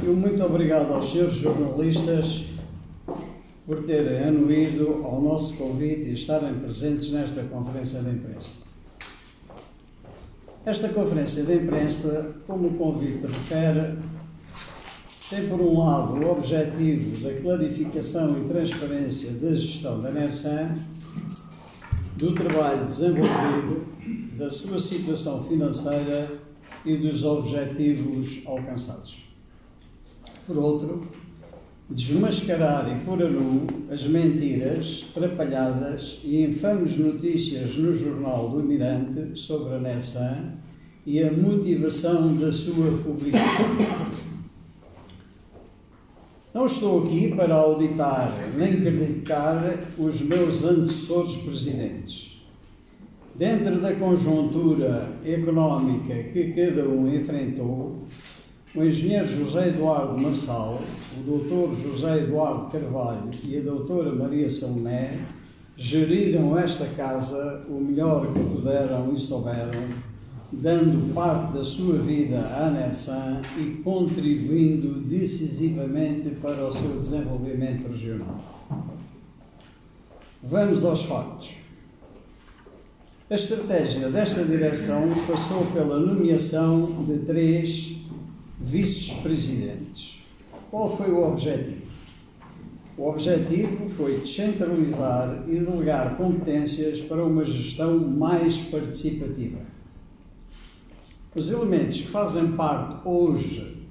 E muito obrigado aos senhores jornalistas por terem anuído ao nosso convite e estarem presentes nesta conferência de imprensa. Esta conferência de imprensa, como o convite refere, tem por um lado o objetivo da clarificação e transparência da gestão da NERSAN, do trabalho desenvolvido, da sua situação financeira e dos objetivos alcançados. Por outro, desmascarar e pôr a nu as mentiras, trapalhadas e infames notícias no Jornal do Mirante sobre a NERSAN e a motivação da sua publicação. Não estou aqui para auditar nem criticar os meus antecessores presidentes. Dentro da conjuntura económica que cada um enfrentou, o engenheiro José Eduardo Marçal, o doutor José Eduardo Carvalho e a doutora Maria Salomé geriram esta casa o melhor que puderam e souberam, dando parte da sua vida à NERSAN e contribuindo decisivamente para o seu desenvolvimento regional. Vamos aos factos. A estratégia desta direção passou pela nomeação de 3 vice-presidentes. Qual foi o objetivo? O objetivo foi descentralizar e delegar competências para uma gestão mais participativa. Os elementos que fazem parte hoje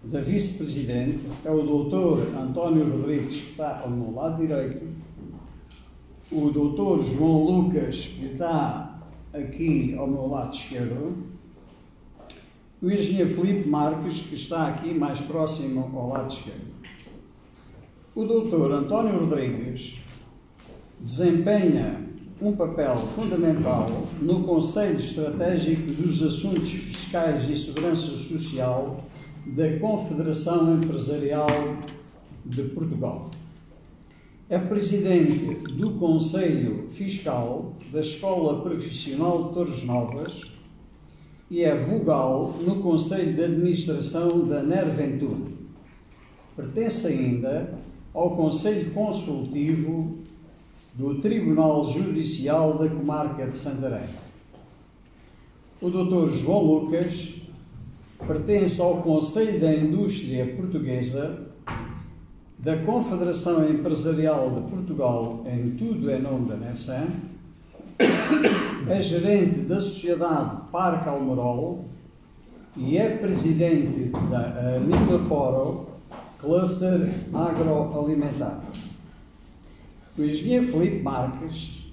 da vice-presidente é o Dr. António Rodrigues, que está ao meu lado direito, o Dr. João Lucas, que está aqui ao meu lado esquerdo, o engenheiro Filipe Marques, que está aqui mais próximo ao lado esquerdo. O Dr. António Rodrigues desempenha um papel fundamental no Conselho Estratégico dos Assuntos Fiscais e Segurança Social da Confederação Empresarial de Portugal. É presidente do Conselho Fiscal da Escola Profissional de Torres Novas e é vogal no Conselho de Administração da Nerventur. Pertence ainda ao Conselho Consultivo do Tribunal Judicial da Comarca de Santarém. O Dr. João Lucas pertence ao Conselho da Indústria Portuguesa, da Confederação Empresarial de Portugal, em tudo é nome da NERSAN, é gerente da Sociedade Parque Almorol e é presidente da Animaforo Cluster Agroalimentar. O engenheiro Filipe Marques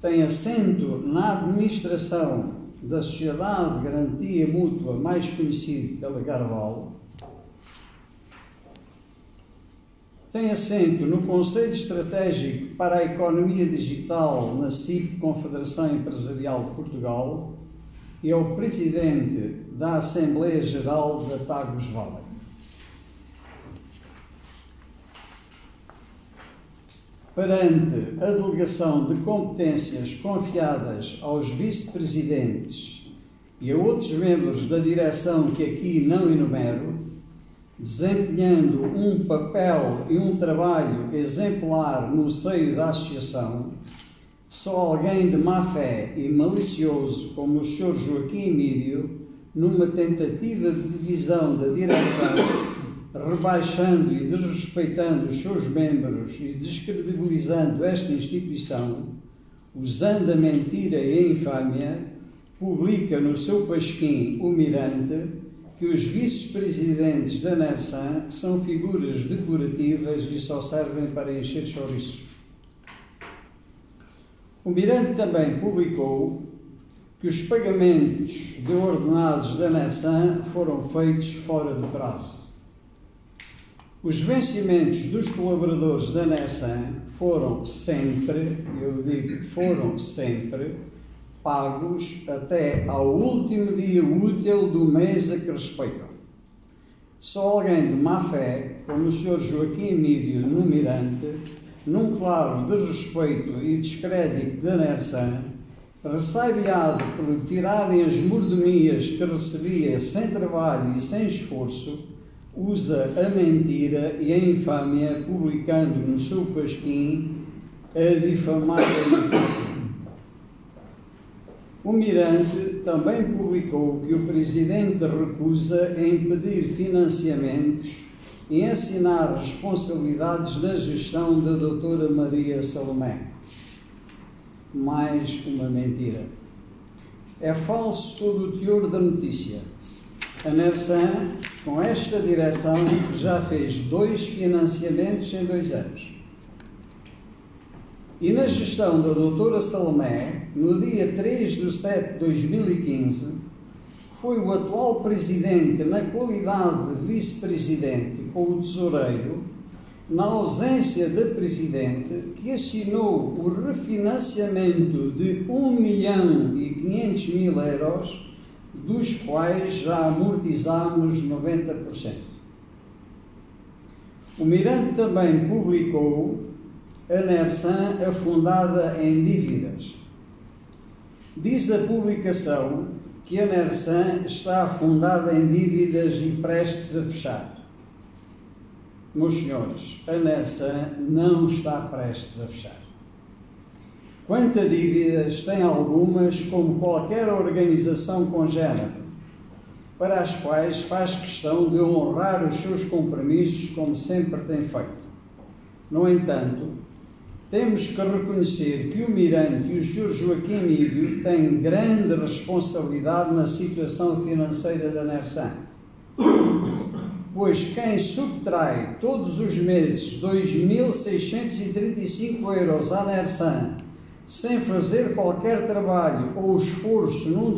tem assento na administração da Sociedade de Garantia Mútua, mais conhecida pela Garval. Tem assento no Conselho Estratégico para a Economia Digital na CIP, Confederação Empresarial de Portugal, e é o presidente da Assembleia Geral da Tagus Valley. Perante a delegação de competências confiadas aos vice-presidentes e a outros membros da direção que aqui não enumero, desempenhando um papel e um trabalho exemplar no seio da associação, só alguém de má fé e malicioso como o Sr. Joaquim Emílio, numa tentativa de divisão da direção, rebaixando e desrespeitando os seus membros e descredibilizando esta instituição, usando a mentira e a infâmia, publica no seu pasquim, o Mirante, que os vice-presidentes da NERSAN são figuras decorativas e só servem para encher chouriços. O Mirante também publicou que os pagamentos de ordenados da NERSAN foram feitos fora de prazo. Os vencimentos dos colaboradores da NERSAN foram sempre, eu digo foram sempre, pagos até ao último dia útil do mês a que respeitam. Só alguém de má fé, como o Sr. Joaquim Emílio no Mirante, num claro desrespeito e descrédito da NERSAN, ressabiado por lhe tirarem as mordomias que recebia sem trabalho e sem esforço, usa a mentira e a infâmia, publicando no seu pasquim a difamada notícia. O Mirante também publicou que o Presidente recusa em pedir financiamentos e assinar responsabilidades na gestão da doutora Maria Salomé. Mais uma mentira. É falso todo o teor da notícia. A Nersan, com esta direção, já fez 2 financiamentos em 2 anos. E na gestão da doutora Salomé, no dia 3/7 de 2015, foi o atual presidente, na qualidade de vice-presidente com o tesoureiro, na ausência de presidente, que assinou o refinanciamento de 1.500.000 euros, dos quais já amortizamos 90%. O Mirante também publicou a Nersan afundada em dívidas. Diz a publicação que a Nersan está afundada em dívidas e prestes a fechar. Meus senhores, a Nersan não está prestes a fechar. Quanto a dívidas, tem algumas, como qualquer organização com género, para as quais faz questão de honrar os seus compromissos, como sempre tem feito. No entanto, temos que reconhecer que o Mirante e o Sr. Joaquim Mídio têm grande responsabilidade na situação financeira da Nersan, pois quem subtrai todos os meses 2.635 euros à Nersan sem fazer qualquer trabalho ou esforço num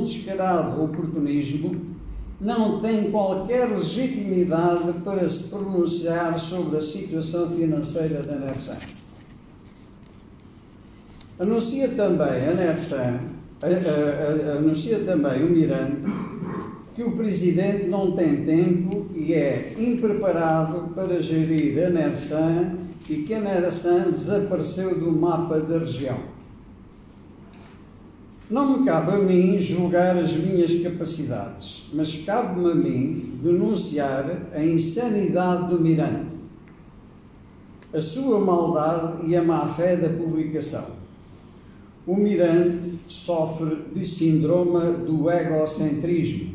descarado oportunismo, não tem qualquer legitimidade para se pronunciar sobre a situação financeira da Nersan. Anuncia também a Nersan, anuncia também o Mirante, que o Presidente não tem tempo e é impreparado para gerir a Nersan e que a Nersan desapareceu do mapa da região. Não me cabe a mim julgar as minhas capacidades, mas cabe-me a mim denunciar a insanidade do Mirante, a sua maldade e a má-fé da publicação. O Mirante sofre de síndrome do egocentrismo.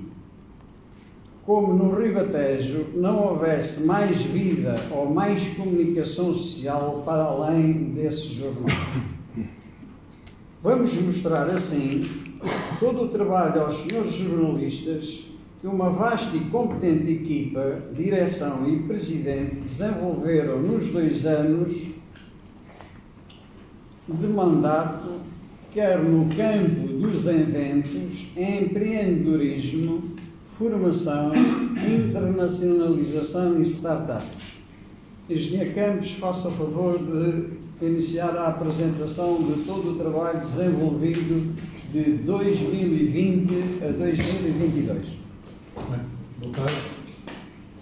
Como no Ribatejo não houvesse mais vida ou mais comunicação social para além desse jornal. Vamos mostrar assim todo o trabalho aos senhores jornalistas que uma vasta e competente equipa, direção e presidente desenvolveram nos 2 anos de mandato, quer no campo dos eventos, empreendedorismo, formação, internacionalização e startups. Engenheiro Campos, faça o favor de iniciar a apresentação de todo o trabalho desenvolvido de 2020 a 2022. Bem, boa tarde.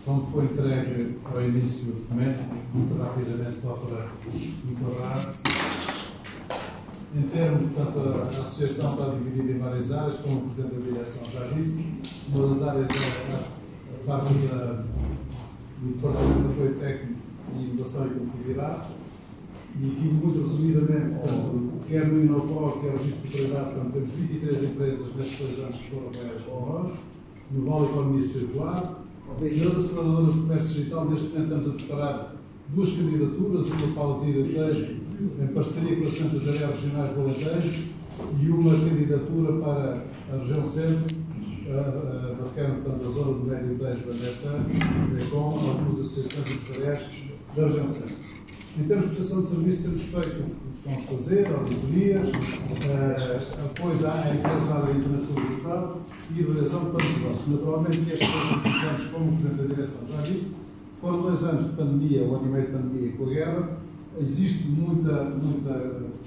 Como foi entregue ao início do documento, muito rapidamente só para enquadrar. Em termos, portanto, a associação está dividida em várias áreas, como o Presidente da Direção já disse. Uma das áreas é a parte do Departamento de Apoio Técnico e Inovação e Competitividade. E aqui, muito resumidamente, portanto, quer no Inopó, quer o registro de propriedade, portanto, temos 23 empresas nestes 2 anos que foram apoiadas por nós, no Vale Economia Circular. Nas aceleradoras do comércio digital, neste momento estamos a preparar 2 candidaturas, uma para Alzira Tejo, em parceria com as Centros Aéreas Regionais do Alentejo, e uma candidatura para a região centro, marcando, portanto, a zona do Médio Tejo da Nersan, com algumas associações empresariais da região centro. Em termos de prestação de serviços, temos feito o que estamos a fazer, auditorias, apoio à empresa na área de internacionalização e avaliação de planos de negócios. Naturalmente, estes 2 últimos anos, como o Presidente da Direção já disse, foram 2 anos de pandemia, 1 ano e meio de pandemia com a guerra. Existe muita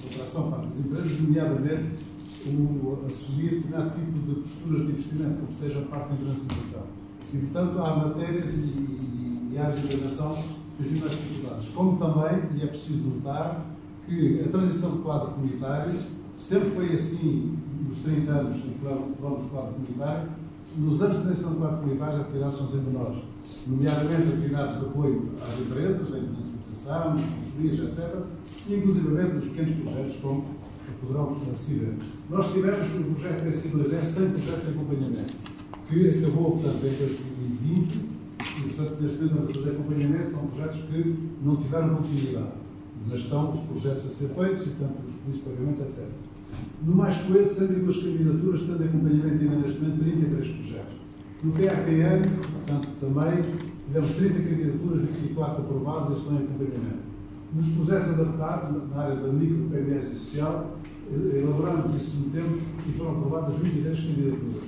operação para as empresas, nomeadamente o assumir determinado tipo de posturas de investimento, como seja a parte da internacionalização. E, portanto, há matérias e áreas de intervenção que têm mais dificuldades. Como também, e é preciso notar, que a transição de quadro comunitário sempre foi assim nos 30 anos em que vamos do quadro comunitário, nos anos de transição de quadro comunitário, as atividades são sempre menores, nomeadamente atividades de apoio às empresas, da internacionalização, nas consultorias, etc., e inclusivamente nos pequenos projetos, como poderão se ver. Nós tivemos o projeto SI2R 100 projetos de acompanhamento, que acabou, portanto, em 2020, e, portanto, neste momento estamos a fazer acompanhamento, são projetos que não tiveram continuidade, mas estão os projetos a ser feitos e, portanto, os pedidos de pagamento, etc. No mais coeso, 102 candidaturas, tendo acompanhamento ainda neste momento 33 projetos. No PAPM, portanto, também tivemos 30 candidaturas, 24 aprovadas e estão em acompanhamento. Nos projetos adaptados, na área da micro, PMS e social, elaboramos e submetemos e foram aprovadas 23 candidaturas.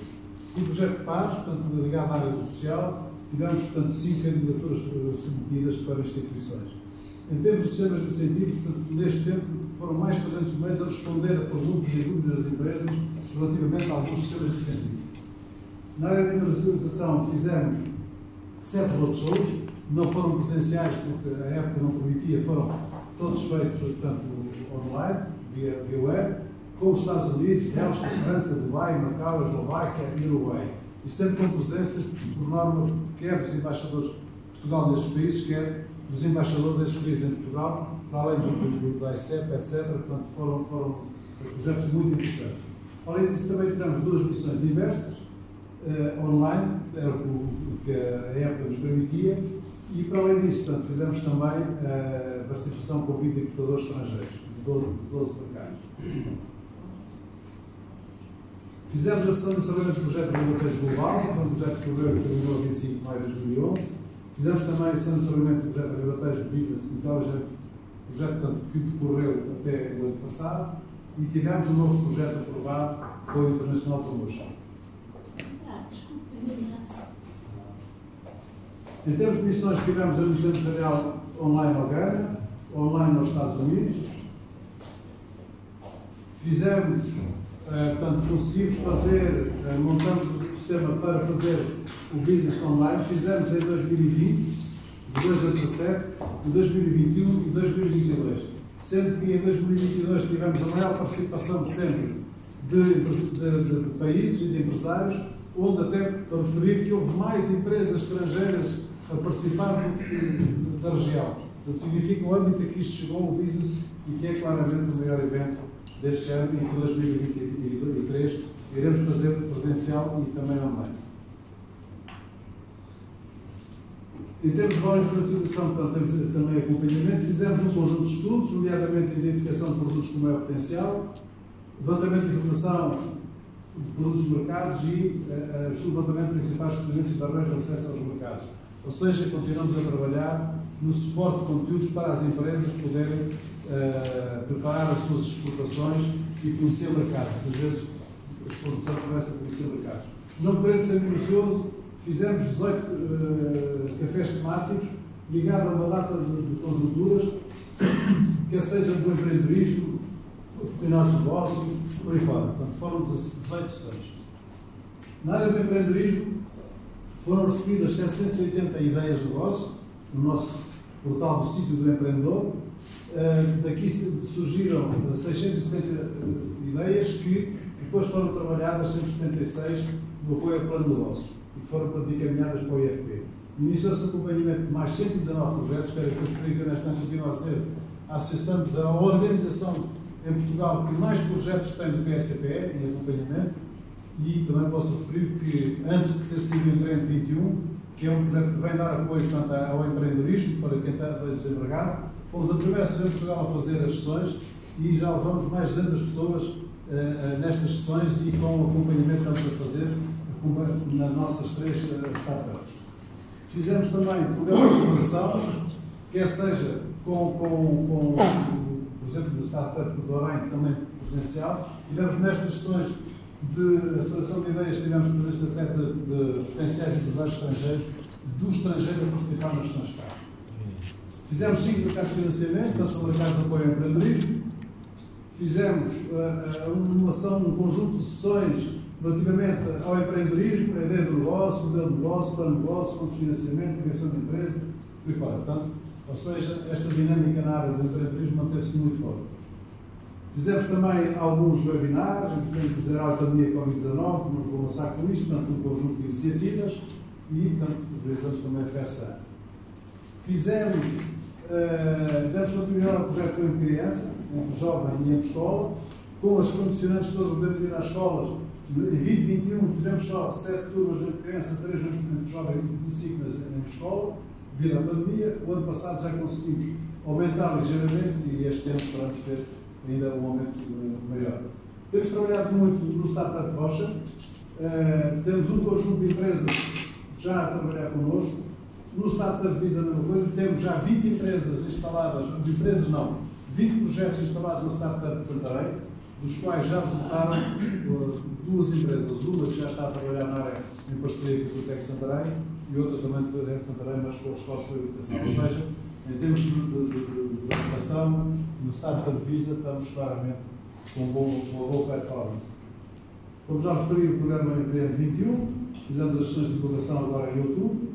No projeto de pares, portanto, ligado à área do social, tivemos, portanto, 5 candidaturas submetidas para instituições. Em termos de sistemas de incentivos, portanto, neste tempo foram mais de 300 meios a responder a perguntas e dúvidas das empresas relativamente a alguns sistemas de incentivos. Na área da internacionalização fizemos 7 roadshows, não foram presenciais porque a época não permitia, foram todos feitos, portanto, online, via web, com os Estados Unidos, Bélgica, França, Dubai, Macau, Eslováquia e Uruguai. E sempre com presenças, por norma, quer dos embaixadores de Portugal nestes países, quer dos embaixadores destes países em Portugal, para além da ICEP, etc. Portanto, foram projetos muito interessantes. Além disso, também tivemos 2 missões inversas, online, era o que a época nos permitia, e para além disso, portanto, fizemos também a participação com 20 importadores estrangeiros, de 12 mercados. Fizemos a sessão de encerramento do projeto de Ribatejo Global, que foi um projeto que terminou a 25 de maio de 2011. Fizemos também a sessão de encerramento do projeto de Ribatejo Business Intelligence, projeto portanto, que decorreu até o ano passado, e tivemos um novo projeto aprovado, que foi o International Promotion. Em termos de missões, tivemos a missão empresarial online ao Ghana, online aos Estados Unidos. Fizemos, portanto, conseguimos fazer, montamos o sistema para fazer o business online. Fizemos em 2020, de 2 a 17, de 2021 e 2022. Sendo que em 2022 tivemos a maior participação de sempre de países e de empresários, onde até para referir que houve mais empresas estrangeiras a participar da região. Portanto, significa o âmbito a que isto chegou o business e que é claramente o maior evento deste ano e que em 2023 iremos fazer presencial e também online. Em termos de valor de internacionalização, portanto, temos também acompanhamento. Fizemos um conjunto de estudos, nomeadamente a identificação de produtos com maior potencial, levantamento de informação de produtos de mercados e estudo de levantamento de principais componentes e barreiras de acesso aos mercados. Ou seja, continuamos a trabalhar no suporte de conteúdos para as empresas poderem preparar as suas exportações e conhecer o mercado. Às vezes, a exportação começa a conhecer mercados. Não querendo ser minucioso, fizemos 18 cafés temáticos ligados a uma data de conjunturas, quer seja do empreendedorismo, oportunidades de negócio, por aí fora. Portanto, foram 18 sessões. Na área do empreendedorismo, foram recebidas 780 ideias de negócio no nosso portal do Sítio do Empreendedor. Daqui surgiram 670 ideias que depois foram trabalhadas 176 no apoio ao plano de negócios e que foram encaminhadas para o IFP. Iniciou-se o acompanhamento de mais 119 projetos, quero que referir que nesta continua a ser a organização em Portugal que mais projetos tem do PSTPE em acompanhamento, e também posso referir que antes de ter sido o Empreende 21, que é um projeto que vem dar apoio portanto, ao empreendedorismo para quem está desempregado, fomos a primeira associação de Portugal a fazer as sessões e já levamos mais de 200 pessoas nestas sessões e com o acompanhamento que estamos a fazer nas nossas 3 startups. Fizemos também programas de aceleração, quer seja com por exemplo, da startup do Bahrein, também presencial. Tivemos nestas sessões de aceleração de ideias, tivemos presença até de potenciais empresários estrangeiros, do estrangeiro a participar nas sessões cá. Fizemos 5 mercados de financiamento, tanto são mercados de apoio ao empreendedorismo. Fizemos um conjunto de sessões relativamente ao empreendedorismo, a ideia do negócio, modelo de negócio, plano de negócio, fontes de financiamento, criação de empresa, por aí fora. Portanto, ou seja, esta dinâmica na área do empreendedorismo manteve-se muito forte. Fizemos também alguns webinars, inclusive a pandemia Covid-19, não vou lançar com isto, portanto, um conjunto de iniciativas e, portanto, realizamos também a FERSA. Fizemos, demos continuidade ao projeto Tempo Criança, entre jovem e em escola, com as condicionantes todas, podemos ir às escolas. Em 2021 tivemos só 7 turmas de criança, 3 entre jovem e 5 em escola, devido à pandemia. O ano passado já conseguimos aumentar ligeiramente e este ano esperamos ter ainda um aumento maior. Temos trabalhado muito no Startup Voucher, temos um conjunto de empresas já a trabalhar connosco. No Startup Visa a mesma coisa, temos já 20 empresas instaladas, 20 projetos instalados na Startup de Santarém, dos quais já resultaram 2 empresas, uma que já está a trabalhar na área em parceria com a Biblioteca Santarém e outra também com a Biblioteca Santarém, mas com a Escola de Educação. Ou seja, em termos de educação, no Startup Visa estamos claramente com uma boa performance. Como já referi, o programa Empreende 21, fizemos as sessões de divulgação agora em outubro.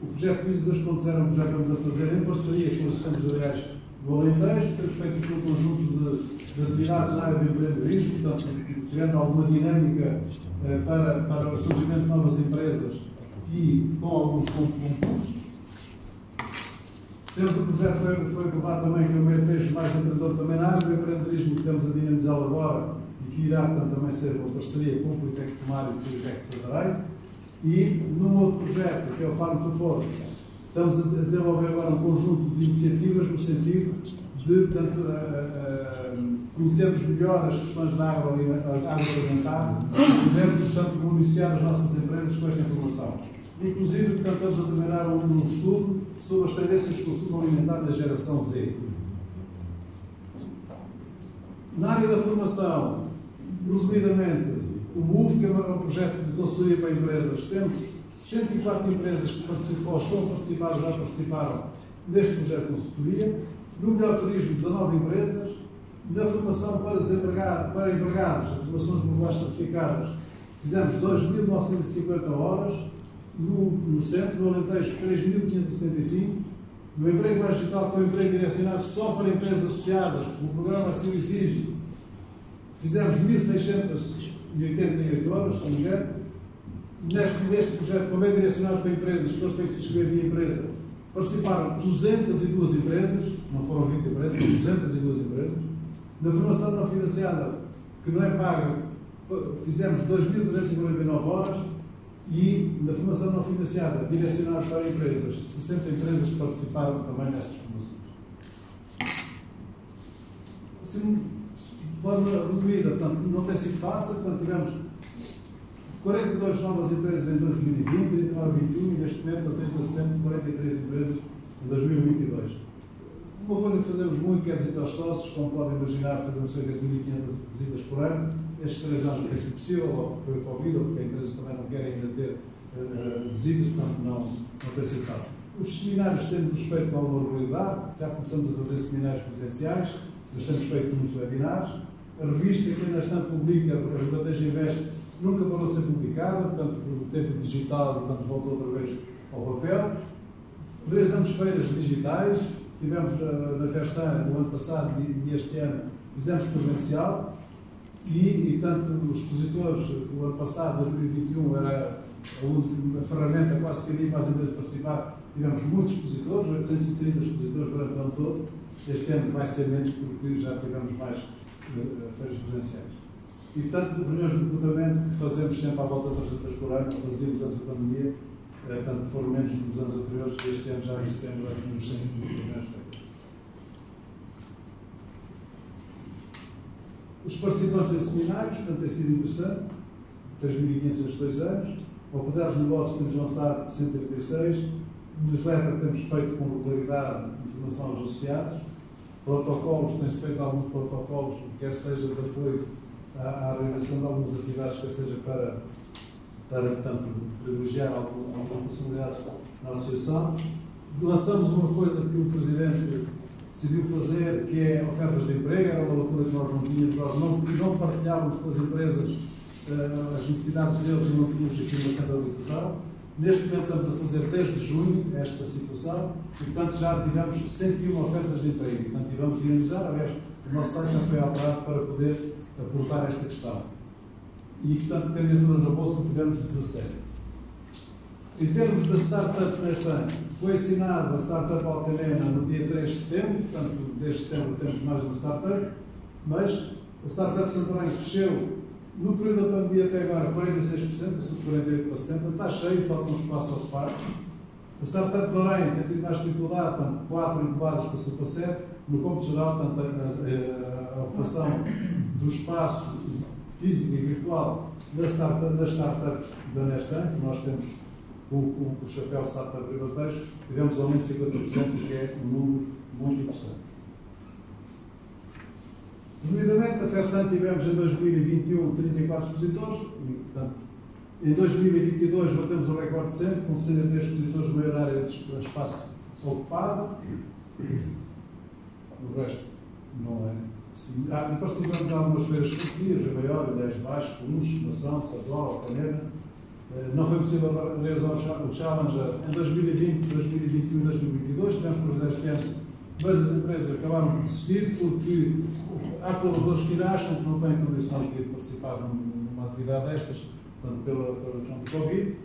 O projeto Visa 2.0 é um projeto que estamos a fazer em parceria com os Centros Empresariais do Alentejo. Temos feito aqui um conjunto de atividades na área do empreendedorismo, portanto, criando alguma dinâmica para o surgimento de novas empresas e com alguns concursos. Temos um projeto que foi aprovado também, que é o Meio Peixe Mais Empreendedor também na área do empreendedorismo, que estamos a dinamizá-lo agora e que irá, portanto, também ser uma parceria com o Politécnico de Tomar e o Politécnico de Santarém. E num outro projeto, que é o Farm to Fork, estamos a desenvolver agora um conjunto de iniciativas no sentido de, portanto, conhecermos melhor as questões da agroalimentar e podermos, portanto, beneficiar as nossas empresas com esta informação. Inclusive, portanto, estamos a terminar um estudo sobre as tendências de consumo alimentar da geração Z. Na área da formação, resumidamente, o MOVE, que é um projeto de consultoria para empresas, temos 104 empresas que participam, estão a participar, já participaram deste projeto de consultoria. No Melhor Turismo, 19 empresas. Na formação para desempregados, para empregados, formações globais certificadas, fizemos 2.950 horas. No centro, no Alentejo, 3.575. No emprego mais digital, com o emprego direcionado só para empresas associadas, o programa assim o exige, fizemos 1.688 horas, se não me engano. Neste projeto, como é direcionado para empresas, as pessoas têm que se inscrever via empresa, participaram 202 empresas, não foram 20 empresas, foram 202 empresas. Na formação não financiada, que não é paga, fizemos 2.349 horas. E na formação não financiada, direcionada para empresas, 60 empresas participaram também nestas formações. Assim, de forma resumida, portanto, não tem sido fácil, portanto, tivemos 42 novas empresas em 2020, 39 2021 e neste momento, até 30 de setembro, 43 empresas em 2022. Uma coisa que fazemos muito, que é visita aos sócios, como podem imaginar, fazemos cerca de 1.500 visitas por ano. Estes 3 anos não tem sido possível, ou porque foi o Covid, ou porque as empresas também não querem ainda ter visitas, portanto não tem sido fácil. Os seminários temos feito com alguma regularidade, já começamos a fazer seminários presenciais, mas temos feito muitos webinars. A revista que ainda está publica, a Biblioteca Invest, nunca parou de ser publicada, portanto, o tempo digital, portanto, voltou outra vez ao papel. Realizamos feiras digitais, tivemos na FERSAN no ano passado e este ano fizemos presencial. E, portanto, os expositores, o ano passado, 2021, era a última ferramenta quase que havia para as empresas participar. Tivemos muitos expositores, 830 expositores durante o ano todo. Este ano vai ser menos porque já tivemos mais feiras presenciais. E, portanto, reuniões de recrutamento que fazemos sempre à volta de 300 por ano, fazíamos antes da pandemia, portanto, foram menos dos anos anteriores, este ano já em setembro temos 100 reuniões feitas. Os participantes em seminários, portanto, tem sido interessante, 3.500 nestes 2 anos. Oportunidades de negócio temos lançado 136. Newsletter temos feito com regularidade informação aos associados. Protocolos, tem-se feito alguns protocolos, quer seja de apoio à realização de algumas atividades, quer seja para portanto, privilegiar algumas funcionalidades na associação. Lançamos uma coisa que o Presidente decidiu fazer, que é ofertas de emprego. Era uma loucura que nós não tínhamos, nós não partilhávamos com as empresas as necessidades deles e não tínhamos aqui uma centralização. Neste momento estamos a fazer desde junho esta situação e, portanto, já tivemos 101 ofertas de emprego. Portanto, vamos dinamizar, aliás, o nosso site já foi alterado para poder aportar esta questão. E, portanto, candidaturas na Bolsa tivemos 17. Em termos das startups neste ano, foi assinada a Startup Alcanena no dia 3 de setembro, portanto, desde setembro temos mais uma startup, mas a Startup Santarém cresceu no período da pandemia até agora 46%, passou de 48% para 70%, está cheio, falta um espaço a ocupar. A Startup de Orem tem tido mais dificuldade, portanto, 4 incubados passou para 7. No cômputo geral, portanto, a ocupação do espaço físico e virtual das startups da Nersan, que nós temos com o chapéu Startup Ribateiros, tivemos um aumento de 50%, que é um número muito interessante. Resumidamente, a FERSAN tivemos em 2021 34 expositores, e, portanto, em 2022 batemos o recorde de sempre, com 63 expositores na maior área de espaço ocupado. O resto não é. Participamos em algumas feiras conseguidas, a maior, 10 baixos, Comuns, Nação, Satual, Alcanena. Não foi possível realizar o challenge em 2020, 2021 e 2022. Tivemos previsões este ano, mas as empresas acabaram por desistir porque há colaboradores que acham que não têm condições de participar numa atividade destas, portanto, pela questão do Covid.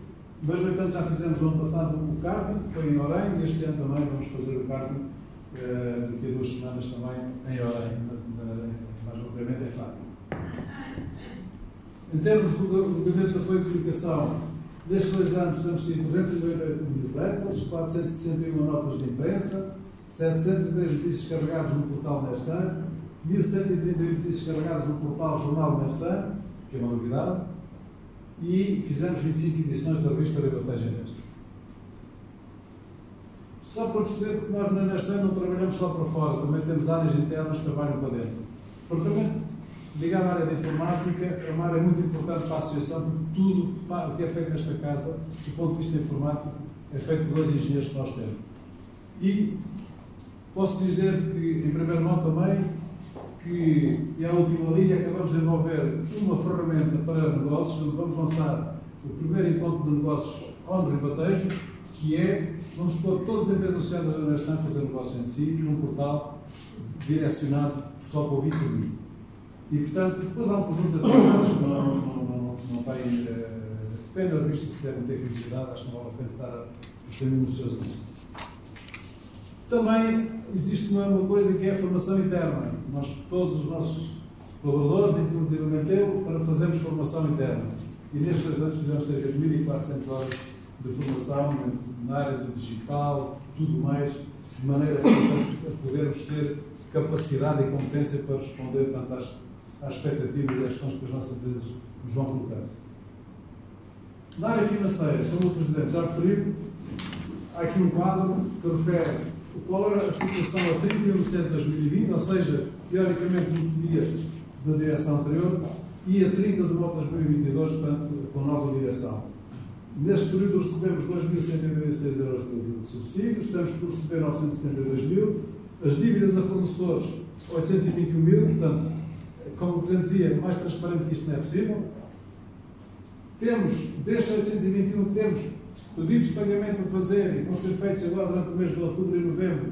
Mas, no entanto, já fizemos no ano passado o karting, que foi em Orem, e este ano também vamos fazer o karting daqui a 2 semanas também em Orem, mais propriamente em Fátima. Em termos do gabinete de apoio de comunicação, nestes 2 anos temos tido 398 newsletters, 461 notas de imprensa, 703 notícias carregadas no portal Nersan, 1138 notícias carregadas no portal Jornal Nersan, que é uma novidade, e fizemos 25 edições da revista Ribatejo em Mestre. Só para perceber que nós na Nersan não trabalhamos só para fora, também temos áreas internas que trabalham para dentro. O departamento ligado à área da informática é uma área muito importante para a associação, porque tudo o que é feito nesta casa, do ponto de vista informático, é feito por 2 engenheiros que nós temos. E posso dizer que, em primeira mão também, que é a última linha, acabamos de desenvolver uma ferramenta para negócios, onde vamos lançar o primeiro encontro de negócios on Ribatejo, que é, vamos pôr todas as empresas associadas à Nersan a fazer negócio em si, num portal direcionado só para o B2B. E, portanto, depois há um conjunto de atividades que não tem na revista, se devem ter curiosidade, acho que não vale a pena estar a ser minucioso nisso. Também existe uma coisa que é a formação interna. Nós, todos os nossos colaboradores, inclusivamente eu, para fazermos formação interna. E nestes 2 anos fizemos cerca de 1.400 horas de formação na área do digital, tudo mais, de maneira a podermos ter capacidade e competência para responder, portanto, às expectativas e às questões que as nossas empresas nos vão colocando. Na área financeira, como o Presidente já referiu, há aqui um quadro que refere qual era a situação a 31 de setembro de 2020, ou seja, teoricamente 20 dias da direção anterior, e a 30 de novembro de 2022, portanto, com nova direção. Neste período recebemos 2.186 euros de subsídios, estamos por receber 972 mil, as dívidas a fornecedores 821 mil, portanto, como o Presidente dizia, mais transparente que isto não é possível. Temos, destes 821, temos pedidos de pagamento para fazer e vão ser feitos agora durante o mês de outubro e novembro,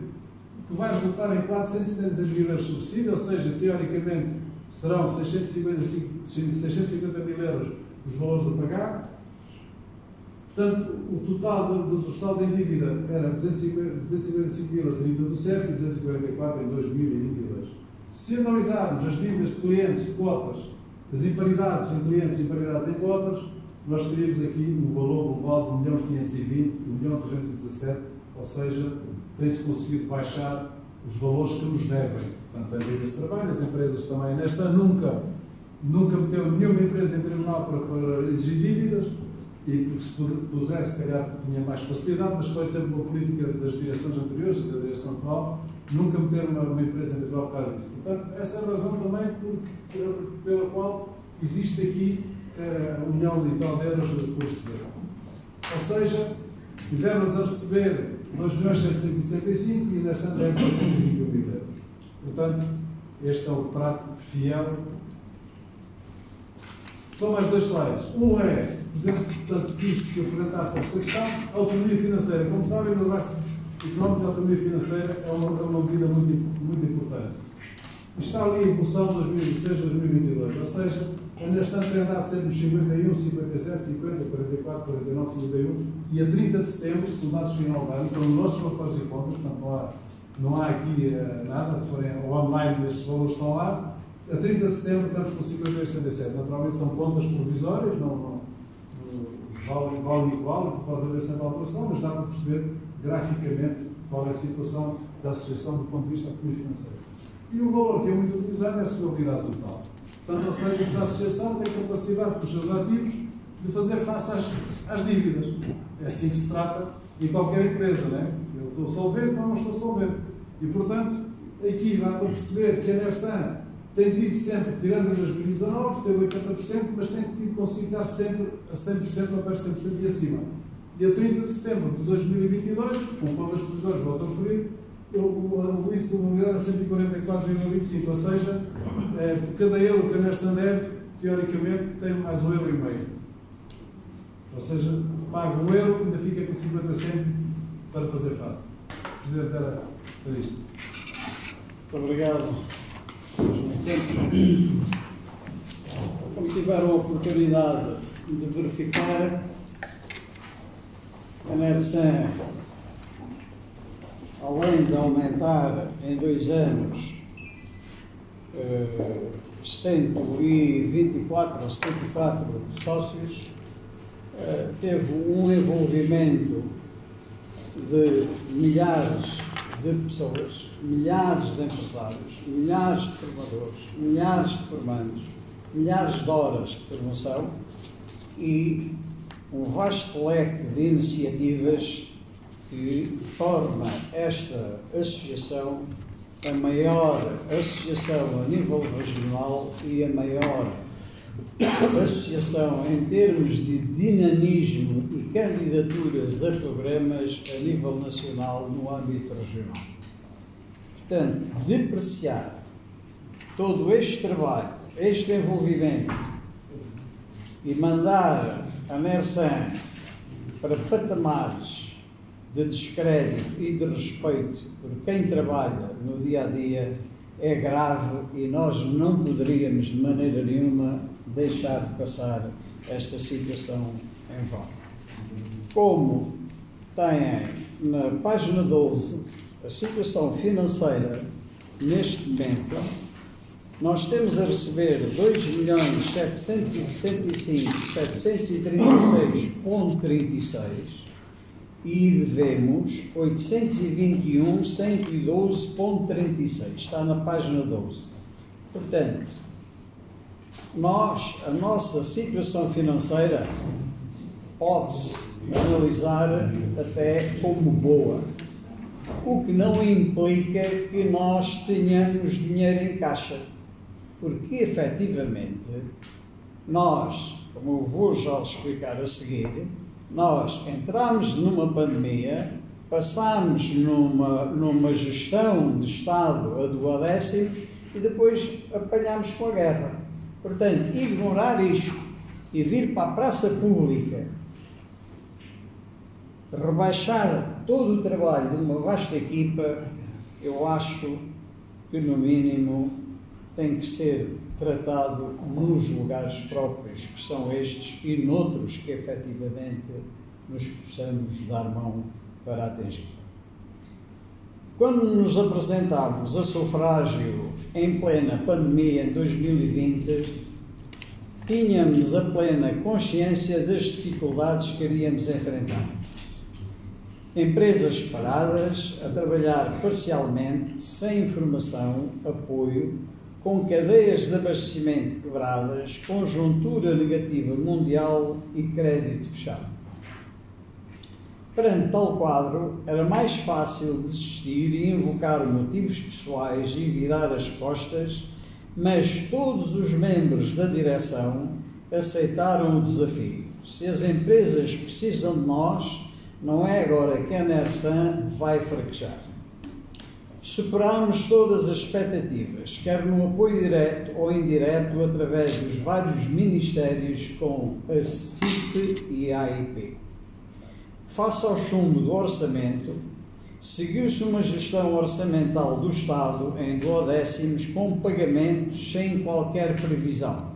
que vai resultar em 470 mil euros de subsídio, ou seja, teoricamente serão 650 mil euros os valores a pagar. Portanto, o total do saldo em dívida era 255 mil a 30 do 7 e 244 em 2022. Se analisarmos as dívidas de clientes de cotas, as imparidades em clientes e imparidades em cotas, nós teríamos aqui um valor global de 1.520, 1.317, ou seja, tem-se conseguido baixar os valores que nos devem. Portanto, as dívidas de trabalho, as empresas também. Nesta nunca meteu nenhuma empresa em tribunal para exigir dívidas, e porque se pusesse, se calhar tinha mais facilidade, mas foi sempre uma política das direções anteriores e da direção atual, nunca meter uma empresa em tribunal por causa disso. Portanto, essa é a razão também pela qual existe aqui 1 milhão e tal de euros por receber. Ou seja, tivemos a receber 2.765 e na Santa 421 mil euros. Portanto, este é o retrato fiel. Só mais 2 slides. Um é, portanto, isto que eu apresentasse esta questão, a autonomia financeira. Como sabem, o debate económico da autonomia financeira é uma medida muito importante. Está ali a evolução de 2016 a 2022, ou seja, a Nersan tem andado sempre nos 51, 57, 50, 44, 49, 51 e a 30 de setembro, os dados final do ano, estão nos nossos relatórios de contas, portanto não há aqui nada, se forem online estes valores estão lá. A 30 de setembro estamos com 58,67. Naturalmente são contas provisórias, não vale igual, pode haver sempre alteração, mas dá para perceber graficamente qual é a situação da associação do ponto de vista financeiro. E o valor que é muito utilizado é a solvabilidade total. Portanto, ou seja, essa associação tem capacidade, com os seus ativos, de fazer face às dívidas. É assim que se trata em qualquer empresa, não é? Eu estou solvente, não estou solvente. E, portanto, aqui dá para perceber que a Nersan tem tido sempre, tirando em 2019, teve 80%, mas tem tido conseguido dar sempre a 100%, ou perto de 100% e acima. E a 30 de setembro de 2022, com contas provisórias, volto a referir, o índice de mobilidade é 144,25, ou seja, por cada euro que a Nersan deve, teoricamente, tem mais €1,5. Ou seja, paga €1 e ainda fica com 50 cêntimos para fazer face. Presidente, era isto. Muito obrigado. Como tiveram a oportunidade de verificar, a Nersan, além de aumentar em 2 anos 124 ou 74 sócios, teve um envolvimento de milhares de pessoas, milhares de empresários, milhares de formadores, milhares de formandos, milhares de horas de formação e um vasto leque de iniciativas que torna esta associação a maior associação a nível regional e a maior associação em termos de dinamismo e candidaturas a programas a nível nacional no âmbito regional. Portanto, depreciar todo este trabalho, este envolvimento e mandar a Nersan para patamares de descrédito e de respeito por quem trabalha no dia-a-dia é grave e nós não poderíamos de maneira nenhuma deixar de passar esta situação em vão. Como têm na página 12 a situação financeira neste momento, nós temos a receber 2.765.736,36 e devemos 821.112,36. Está na página 12. Portanto, a nossa situação financeira pode-se analisar até como boa, o que não implica que nós tenhamos dinheiro em caixa, porque efetivamente nós, como eu vou já explicar a seguir, nós entramos numa pandemia, passámos numa gestão de Estado a duodécimos e depois apanhámos com a guerra. Portanto, ignorar isto e vir para a praça pública, rebaixar todo o trabalho de uma vasta equipa, eu acho que, no mínimo, tem que ser tratado nos lugares próprios, que são estes, e noutros que, efetivamente, nos possamos dar mão para atingir. Quando nos apresentámos a sufrágio em plena pandemia em 2020, tínhamos a plena consciência das dificuldades que iríamos enfrentar. Empresas paradas, a trabalhar parcialmente, sem informação, apoio, com cadeias de abastecimento quebradas, conjuntura negativa mundial e crédito fechado. Perante tal quadro, era mais fácil desistir e invocar motivos pessoais e virar as costas, mas todos os membros da direção aceitaram o desafio. Se as empresas precisam de nós, não é agora que a Nersan vai fraquejar. Superámos todas as expectativas, quer no apoio direto ou indireto, através dos vários ministérios com a CIP e a AIP. Face ao chumbo do orçamento, Seguiu-se uma gestão orçamental do Estado em duodécimos com pagamentos sem qualquer previsão,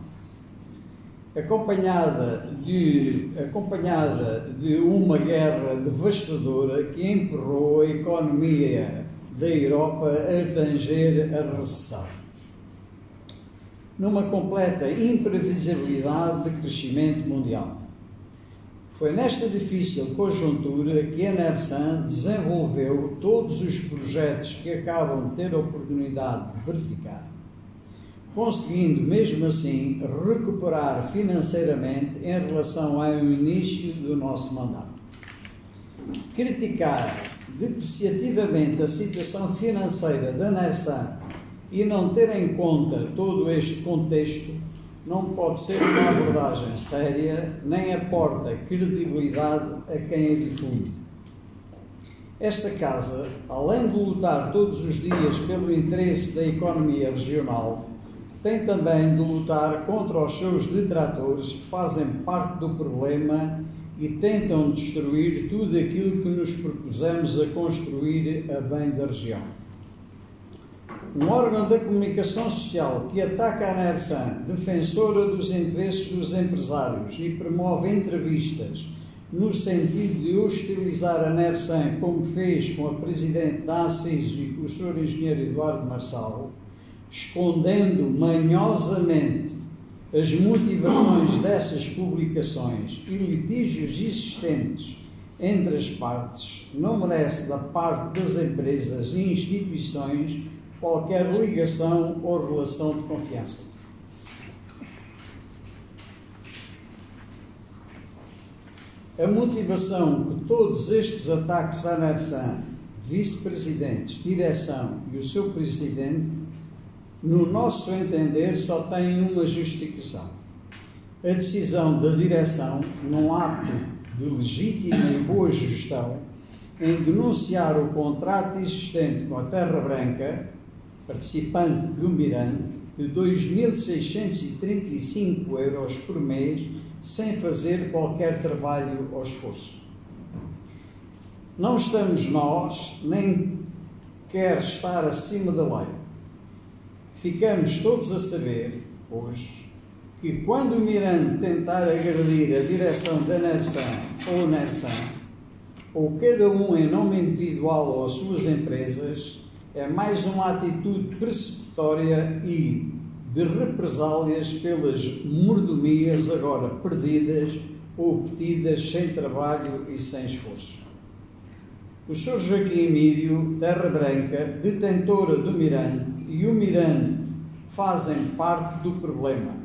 acompanhada de uma guerra devastadora que empurrou a economia da Europa a tanger a recessão, numa completa imprevisibilidade de crescimento mundial. Foi nesta difícil conjuntura que a NERSAN desenvolveu todos os projetos que acabam de ter a oportunidade de verificar, conseguindo mesmo assim recuperar financeiramente em relação ao início do nosso mandato. Criticar depreciativamente a situação financeira da NERSAN e não ter em conta todo este contexto não pode ser uma abordagem séria, nem aporta credibilidade a quem a difunde. Esta Casa, além de lutar todos os dias pelo interesse da economia regional, tem também de lutar contra os seus detratores que fazem parte do problema e tentam destruir tudo aquilo que nos propusemos a construir a bem da região. Um órgão da comunicação social que ataca a NERSAN, defensora dos interesses dos empresários e promove entrevistas no sentido de hostilizar a NERSAN, como fez com a Presidente da ACIS e com o Sr. Engenheiro Eduardo Marçal, escondendo manhosamente as motivações dessas publicações e litígios existentes entre as partes, não merece da parte das empresas e instituições qualquer ligação ou relação de confiança. A motivação que todos estes ataques à NERSAN, vice-presidentes, direção e o seu presidente, no nosso entender, só tem uma justificação. A decisão da direção, num ato de legítima e boa gestão, em denunciar o contrato existente com a Terra Branca, participante do Mirante, de 2.635 € por mês, sem fazer qualquer trabalho ou esforço. Não estamos nós, nem quer estar acima da lei. Ficamos todos a saber, hoje, que quando o Mirante tentar agredir a direção da NERSAN, ou cada um em nome individual ou as suas empresas, é mais uma atitude precipitória e de represálias pelas mordomias agora perdidas ou obtidas sem trabalho e sem esforço. O Sr. Joaquim Emílio, Terra Branca, detentora do Mirante, e o Mirante fazem parte do problema.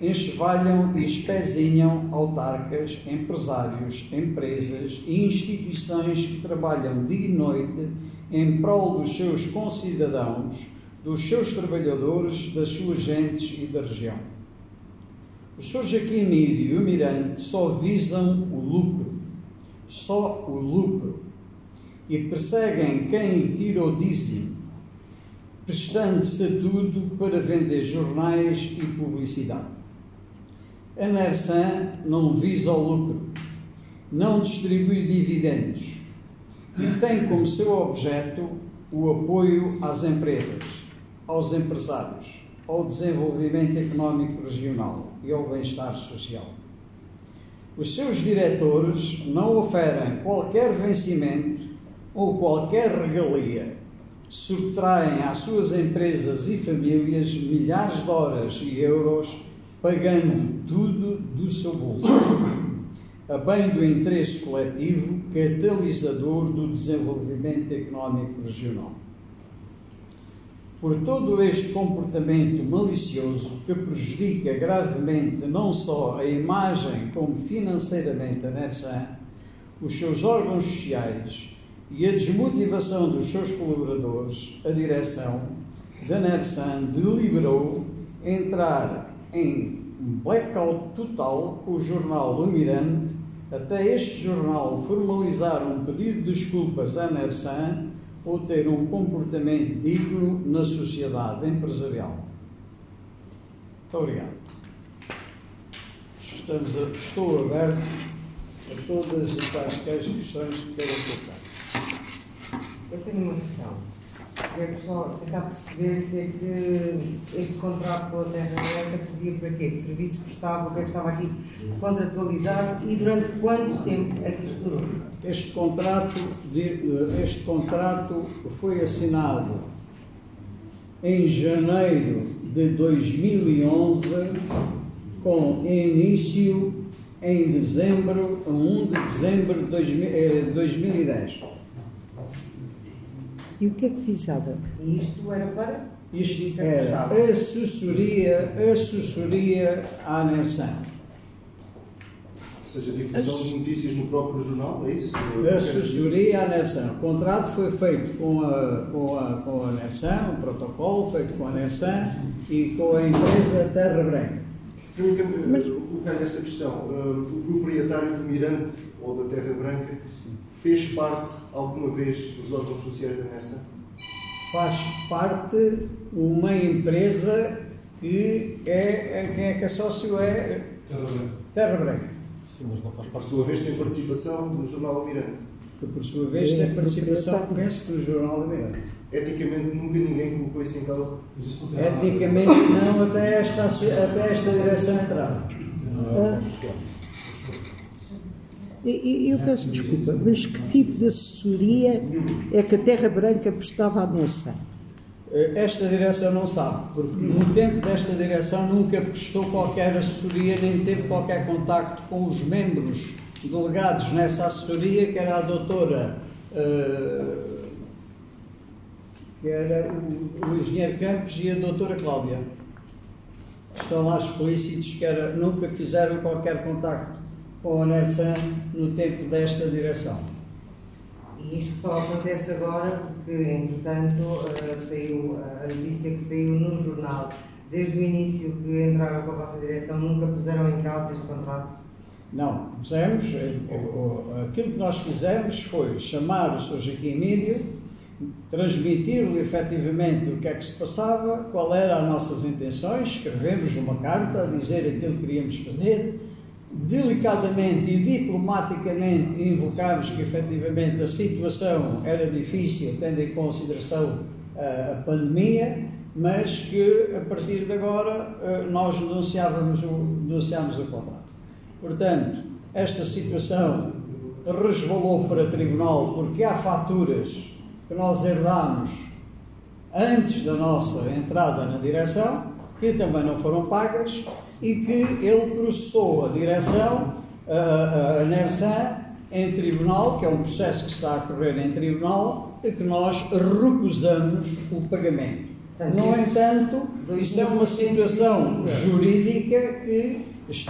Enxovalham e espezinham autarcas, empresários, empresas e instituições que trabalham dia e noite em prol dos seus concidadãos, dos seus trabalhadores, das suas gentes e da região. O Sr. Joaquim Emílio e o Mirante só visam o lucro, e perseguem quem lhe tira o dízimo, prestando-se a tudo para vender jornais e publicidade. A NERSAN não visa o lucro, não distribui dividendos e tem como seu objeto o apoio às empresas, aos empresários, ao desenvolvimento económico regional e ao bem-estar social. Os seus diretores não oferem qualquer vencimento ou qualquer regalia, subtraem às suas empresas e famílias milhares de horas e euros, pagando tudo do seu bolso, a bem do interesse coletivo, catalisador do desenvolvimento económico regional. Por todo este comportamento malicioso que prejudica gravemente não só a imagem como financeiramente a NERSAN, os seus órgãos sociais e a desmotivação dos seus colaboradores, a direção da NERSAN deliberou entrar em um blackout total com o jornal O Mirante, até este jornal formalizar um pedido de desculpas à NERSAN ou ter um comportamento digno na sociedade empresarial. Muito obrigado. Estou aberto a todas as quaisquer questões que queiram passar. Eu tenho uma questão. Quero só tentar perceber o que é que este contrato com a Terra Branca servia para quê? Que serviços prestava, o que é que estava aqui contratualizado e durante quanto tempo é que isto durou? Este contrato foi assinado em janeiro de 2011, com início em dezembro, 1 de dezembro de 2010. E o que é que visava? E isto era para? Isto era assessoria à NERSAN. Ou seja, difusão de notícias no próprio jornal, é isso? Assessoria à NERSAN. O contrato foi feito com a NERSAN, um protocolo feito com a NERSAN e com a empresa Terra Branca. Permita-me colocar esta questão. O proprietário do Mirante ou da Terra Branca fez parte alguma vez dos órgãos sociais da NERSAN? Faz parte uma empresa que quem é que é sócio é Terra Branca. Sim, mas não faz Por parte. sua vez tem participação no jornal Mirante. Que por sua vez tem participação, penso, no Jornal do Mirante. Eticamente nunca ninguém colocou isso em causa? Etnicamente não, até esta direção entrar. Eu peço desculpa, mas que tipo de assessoria é que a Terra Branca prestava à NERSAN? Esta direção não sabe, porque no tempo desta direção nunca prestou qualquer assessoria, nem teve qualquer contacto com os membros delegados nessa assessoria, que era a doutora, que era o engenheiro Campos e a doutora Cláudia. Estão lá explícitos que nunca fizeram qualquer contacto com a NERSAN no tempo desta direção. E isto só acontece agora porque, entretanto, saiu a notícia que saiu no jornal. Desde o início que entraram com a vossa direção, nunca puseram em causa este contrato? Não, pusemos, aquilo que nós fizemos foi chamar o Sr. Joaquim Emílio, transmitir-lhe efetivamente o que é que se passava, qual eram as nossas intenções, escrevemos uma carta a dizer aquilo que queríamos fazer, delicadamente e diplomaticamente invocámos que efetivamente a situação era difícil, tendo em consideração a pandemia, mas que a partir de agora nós denunciámos o contrato. Portanto, esta situação resvalou para tribunal porque há faturas que nós herdámos antes da nossa entrada na direção, que também não foram pagas, e que ele processou a direção, a NERSAN, em tribunal, que é um processo que está a correr em tribunal, e que nós recusamos o pagamento. No entanto, isso é uma situação jurídica que,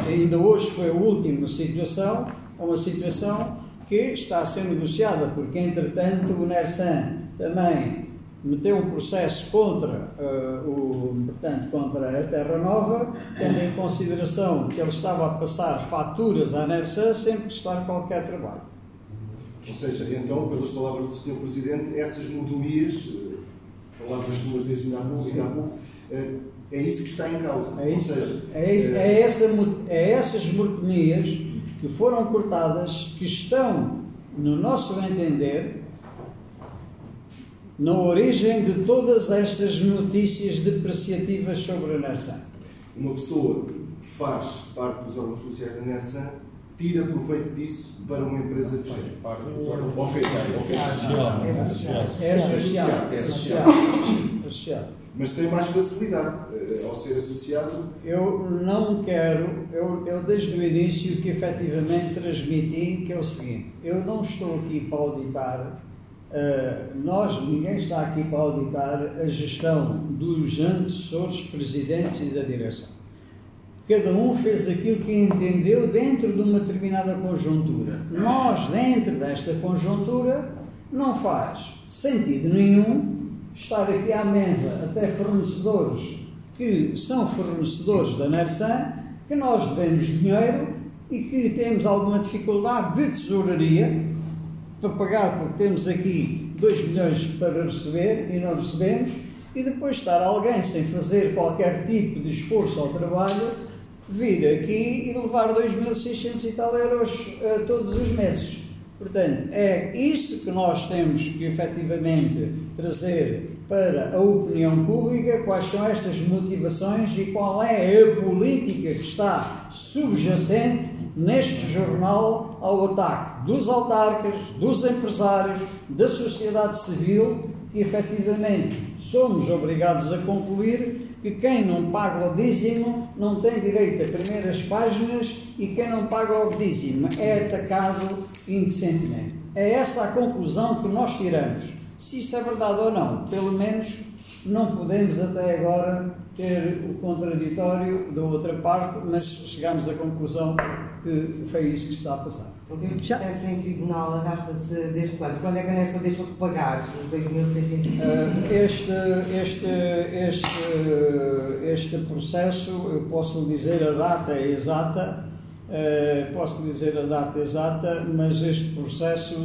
ainda hoje foi a última situação, é uma situação que está a ser negociada, porque, entretanto, o NERSAN também meteu um processo contra a Terra Nova, tendo em consideração que ele estava a passar faturas à NERSAN sem prestar qualquer trabalho. Ou seja, então, pelas palavras do Sr. Presidente, essas mordomias, palavras suas desde há pouco, é isso que está em causa. É isso, ou seja, é essas mordomias que foram cortadas, que estão, no nosso entender, na origem de todas estas notícias depreciativas sobre a NERSAN. Uma pessoa que faz parte dos órgãos sociais da NERSAN tira proveito disso para uma empresa que faz parte dos órgãos associado. Mas tem mais facilidade ao ser associado. Eu não quero, eu desde o início que efetivamente transmiti que é o seguinte: eu não estou aqui para auditar. Ninguém está aqui para auditar a gestão dos antecessores presidentes e da direção. Cada um fez aquilo que entendeu dentro de uma determinada conjuntura. Nós, dentro desta conjuntura, não faz sentido nenhum estar aqui à mesa até fornecedores que são fornecedores da NERSAN, que nós devemos dinheiro e que temos alguma dificuldade de tesouraria para pagar, porque temos aqui 2 milhões para receber e não recebemos, e depois estar alguém sem fazer qualquer tipo de esforço ao trabalho, vir aqui e levar 2.600 e tal euros todos os meses. Portanto, é isso que nós temos que efetivamente trazer para a opinião pública, quais são estas motivações e qual é a política que está subjacente neste jornal ao ataque dos autarcas, dos empresários, da sociedade civil, e efetivamente somos obrigados a concluir que quem não paga o dízimo não tem direito a primeiras páginas e quem não paga o dízimo é atacado indecentemente. É essa a conclusão que nós tiramos. Se isso é verdade ou não, pelo menos não podemos até agora ter o contraditório da outra parte, mas chegamos à conclusão que foi isso que está a passar. Este processo em tribunal arrasta-se desde quando? Quando é que a Nersa deixou de pagar os 2.600? Este processo, eu posso lhe dizer a data exata, mas este processo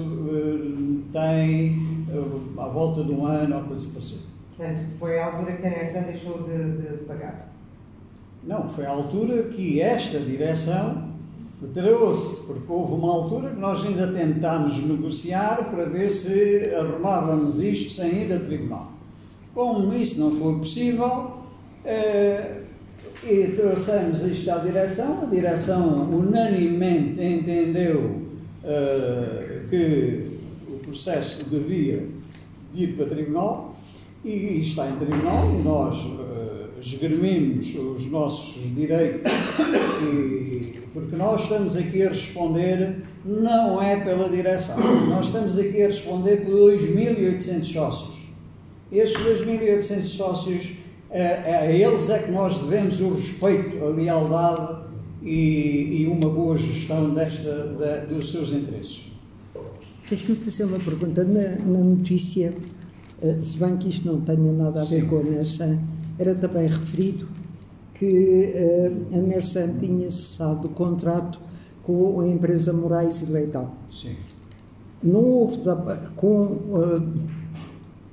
tem à volta de um ano ou coisa parecida. Portanto, foi a altura que a Nersa deixou de pagar? Não, foi a altura que esta direção trouxe, porque houve uma altura que nós ainda tentámos negociar para ver se arrumávamos isto sem ir a tribunal. Como isso não foi possível, e trouxemos isto à direção, a direção unanimemente entendeu que o processo devia ir para tribunal, e está em tribunal, e nós esgrimimos os nossos direitos, porque nós estamos aqui a responder, não é pela direção, nós estamos aqui a responder por 2.800 sócios. Estes 2.800 sócios, a eles é que nós devemos o respeito, a lealdade e uma boa gestão dos seus interesses. Deixe-me fazer uma pergunta. Na notícia, se bem que isto não tenha nada a ver Sim. com a Nersan, era também referido que a Nersan tinha cessado o contrato com a empresa Moraes e Leitão. Sim. Não houve,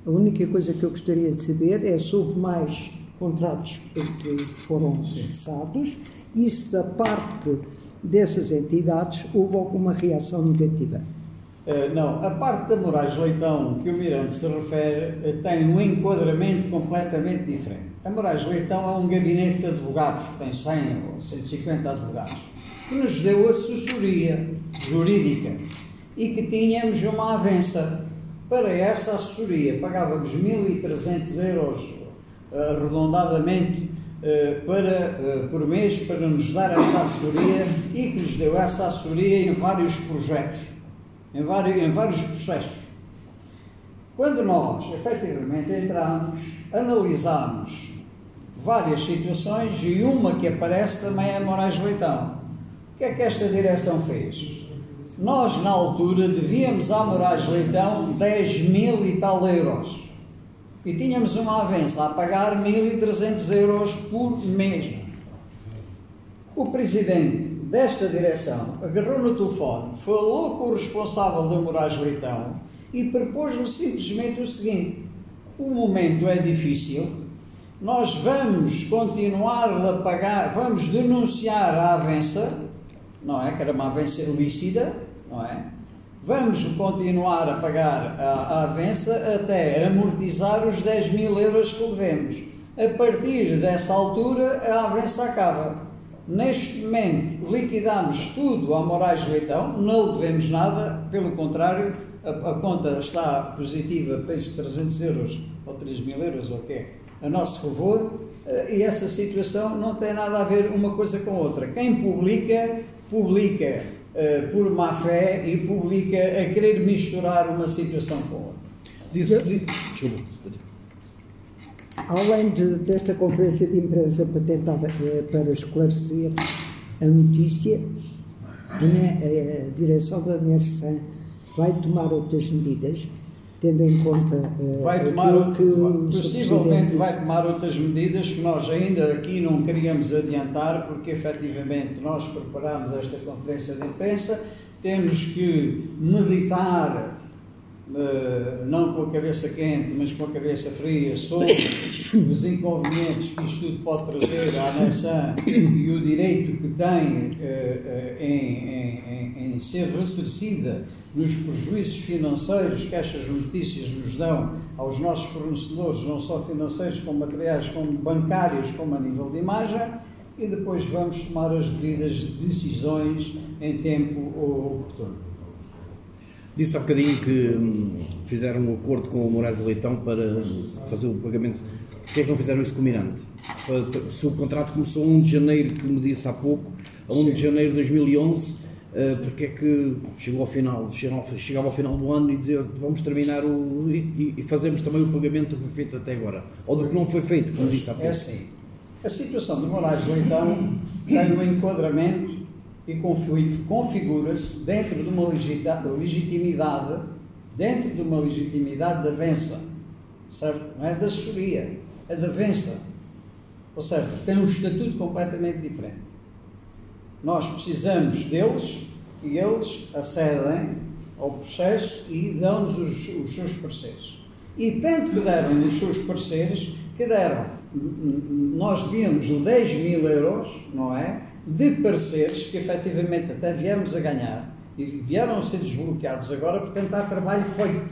a única coisa que eu gostaria de saber é se houve mais contratos que foram cessados e se da parte dessas entidades houve alguma reação negativa. Não, a parte da Moraes Leitão que o Mirante se refere tem um enquadramento completamente diferente. A Moraes Leitão é um gabinete de advogados, que tem 100 ou 150 advogados, que nos deu assessoria jurídica e que tínhamos uma avença. Para essa assessoria pagávamos 1.300 euros arredondadamente por mês para nos dar essa assessoria e que nos deu essa assessoria em vários projetos, em vários processos. Quando nós efetivamente entramos, analisámos várias situações e uma que aparece também é a Moraes Leitão. O que é que esta direção fez? Nós, na altura, devíamos à Moraes Leitão 10.000 e tal euros. E tínhamos uma avença a pagar 1.300 euros por mês. O presidente desta direção agarrou no telefone, falou com o responsável da Moraes Leitão e propôs-lhe simplesmente o seguinte: o momento é difícil, nós vamos continuar a pagar, vamos denunciar a avença, não é? Que era uma avença ilícita, não é? Vamos continuar a pagar a avença até amortizar os 10.000 euros que devemos. A partir dessa altura, a avença acaba. Neste momento, liquidamos tudo à Moraes Leitão, não lhe devemos nada, pelo contrário, a conta está positiva, penso 300 euros ou 3.000 euros, ou o que é, a nosso favor, e essa situação não tem nada a ver uma coisa com outra. Quem publica, publica por má fé e publica a querer misturar uma situação com outra. Além desta conferência de imprensa para tentar para esclarecer a notícia, a direção da Nersan vai tomar outras medidas, tendo em conta possivelmente vai tomar outras medidas que nós ainda aqui não queríamos adiantar, porque efetivamente nós preparamos esta conferência de imprensa, temos que meditar não com a cabeça quente, mas com a cabeça fria, sobre os inconvenientes que isto tudo pode trazer à Nersan e o direito que tem em ser ressarcida nos prejuízos financeiros que estas notícias nos dão aos nossos fornecedores, não só financeiros, como materiais, como bancários, como a nível de imagem, e depois vamos tomar as devidas decisões em tempo oportuno. Disse há bocadinho que fizeram um acordo com o Moraes e Leitão para fazer o pagamento. Porquê é que não fizeram isso com o Mirante? Se o contrato começou a 1 de janeiro, que me disse há pouco, a 1 de janeiro de 2011, porque é que chegava ao final do ano e dizer vamos terminar e fazemos também o pagamento que foi feito até agora? Ou do que não foi feito, como disse há pouco? É assim, a situação do Moraes e Leitão tem um enquadramento e configura-se dentro de uma legitimidade, da Vença, certo? Não é da assessoria, é da Vença, ou seja, tem um estatuto completamente diferente. Nós precisamos deles e eles acedem ao processo e dão-nos os seus pareceres. E tanto que deram os seus pareceres, que deram, nós devíamos 10.000 euros, não é? De pareceres que efetivamente até viemos a ganhar e vieram a ser desbloqueados agora, portanto há trabalho feito.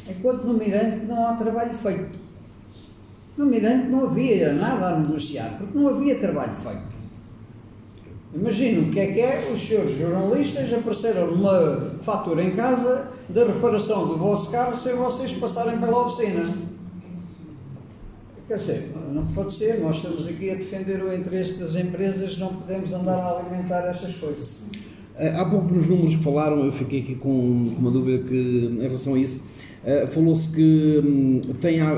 Enquanto no Mirante não há trabalho feito. No Mirante não havia nada a negociar, porque não havia trabalho feito. Imagino o que é os senhores jornalistas apareceram numa fatura em casa da reparação do vosso carro sem vocês passarem pela oficina. Quer dizer, não pode ser, nós estamos aqui a defender o interesse das empresas, não podemos andar a alimentar estas coisas. Há pouco nos números que falaram, eu fiquei aqui com uma dúvida em relação a isso. Falou-se que tem a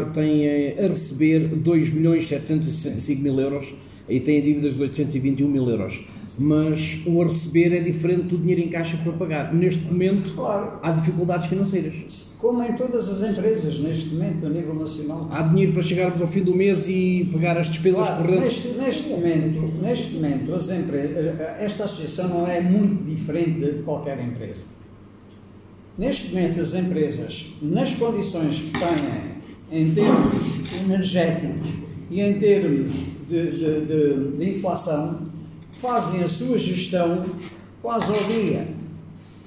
receber 2.765.000 euros e tem dívidas de 821.000 euros. Mas o a receber é diferente do dinheiro em caixa para pagar. Neste momento, claro, há dificuldades financeiras. Como em todas as empresas, neste momento, a nível nacional. Há dinheiro para chegarmos ao fim do mês e pagar as despesas, claro, correntes? Neste momento as empresas, esta associação não é muito diferente de qualquer empresa. Neste momento, as empresas, nas condições que têm em termos energéticos e em termos de inflação, fazem a sua gestão quase ao dia.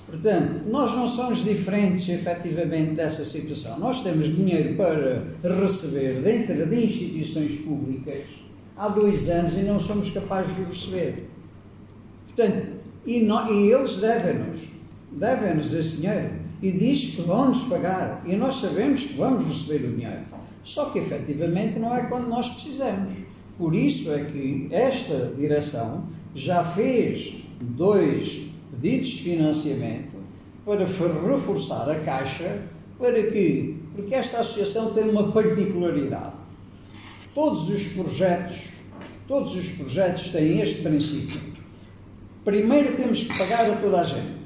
Portanto, nós não somos diferentes, efetivamente, dessa situação. Nós temos dinheiro para receber dentro de instituições públicas há 2 anos e não somos capazes de receber. Portanto, e eles devem-nos esse dinheiro e diz que vão-nos pagar e nós sabemos que vamos receber o dinheiro. Só que, efetivamente, não é quando nós precisamos. Por isso é que esta direção já fez 2 pedidos de financiamento para reforçar a Caixa, porque esta associação tem uma particularidade. Todos os projetos têm este princípio. Primeiro temos que pagar a toda a gente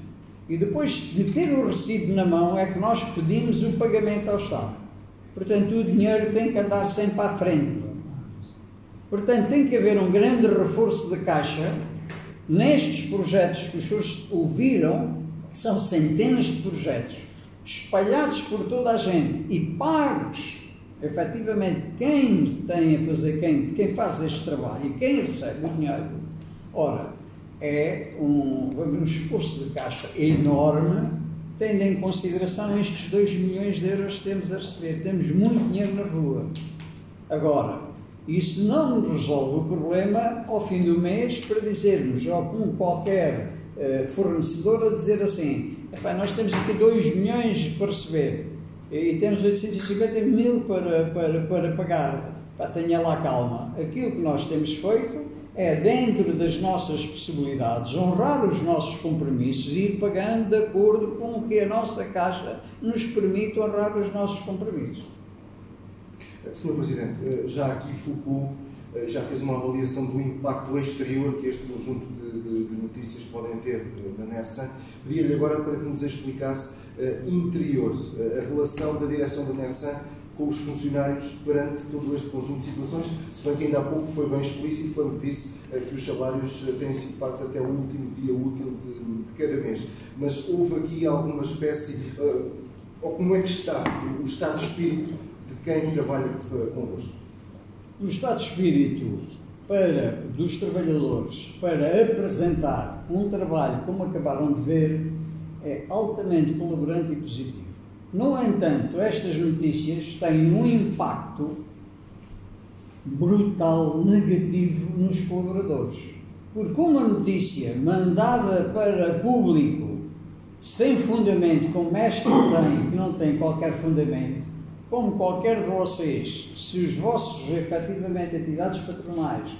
e depois de ter o recibo na mão é que nós pedimos o pagamento ao Estado. Portanto, o dinheiro tem que andar sempre à frente. Portanto, tem que haver um grande reforço de caixa nestes projetos que os senhores ouviram, que são centenas de projetos, espalhados por toda a gente e pagos, efetivamente, quem faz este trabalho e quem recebe o dinheiro. Ora, é um esforço de caixa enorme, tendo em consideração estes 2 milhões de euros que temos a receber. Temos muito dinheiro na rua. Agora, isso não nos resolve o problema ao fim do mês para dizermos, ou como qualquer fornecedor a dizer assim, nós temos aqui 2 milhões para receber e temos 850.000 para pagar. Tenha lá calma. Aquilo que nós temos feito é, dentro das nossas possibilidades, honrar os nossos compromissos e ir pagando de acordo com o que a nossa Caixa nos permite honrar os nossos compromissos. Sr. Presidente, já aqui focou, já fez uma avaliação do impacto exterior que este conjunto de notícias podem ter na Nersan. Pedia-lhe agora para que nos explicasse interior, a relação da direção da Nersan com os funcionários perante todo este conjunto de situações, se bem que ainda há pouco foi bem explícito quando disse que os salários têm sido pagos até o último dia útil de cada mês. Mas houve aqui alguma espécie, Ou como é que está o estado de espírito de quem trabalha convosco? O estado de espírito dos trabalhadores para apresentar um trabalho, como acabaram de ver, é altamente colaborante e positivo. No entanto, estas notícias têm um impacto brutal, negativo nos colaboradores. Porque uma notícia mandada para público sem fundamento, como esta tem, que não tem qualquer fundamento, como qualquer de vocês, se os vossos, efetivamente, entidades patronais